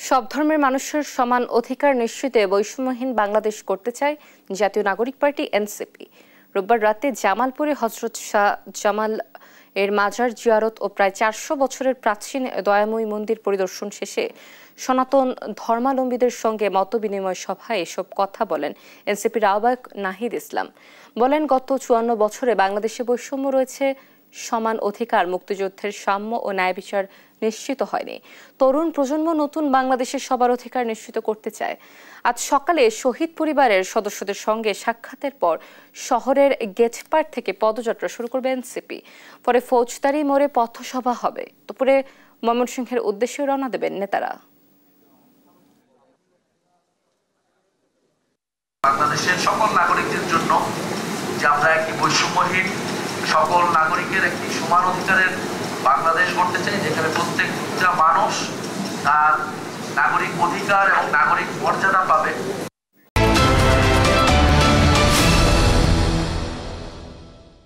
সব ধর্মের মানুষের সমান অধিকার নিশ্চিতে বৈষম্যহীন বাংলাদেশ করতে চায় জাতীয় নাগরিক পার্টি এনসিপি। রোববার রাতে জামালপুরে হযরত শাহ জামাল এর মাজার জিয়ারত ও প্রায় 400 বছরের প্রাচীন দয়াময়ী মন্দির পরিদর্শন শেষে সনাতন ধর্মাবলম্বীদের সঙ্গে মতবিনিময় সভায় এসব কথা বলেন এনসিপির আহ্বায়ক নাহিদ ইসলাম। বলেন, গত 54 বছরে বাংলাদেশে বৈষম্য রয়েছে, সমান অধিকার, মুক্তিযুদ্ধের সাম্য ও ন্যায় বিচার নিশ্চিত হয়নি। তরুণ প্রজন্ম নতুন বাংলাদেশের সবার অধিকার নিশ্চিত করতে চায়। আজ সকালে শহীদ পরিবারের সদস্যদের সঙ্গে সাক্ষাতের পর শহরের গেটপাড় থেকে পদযাত্রা শুরু করবে এনসিপি। পরে ফৌজদারি মোড়ে পথসভা হবে। দুপুরে ময়মনসিংহের উদ্দেশ্যে রওনা দেবেন নেতারা। বাংলাদেশের সকল নাগরিকদের জন্য যে আমরা একটি বৈষম্যহীন সকল নাগরিকের একটি সমান অধিকারের বাংলাদেশ করতে চাই, যেখানে প্রত্যেকটা মানুষ তার নাগরিক অধিকার এবং নাগরিক মর্যাদা পাবে।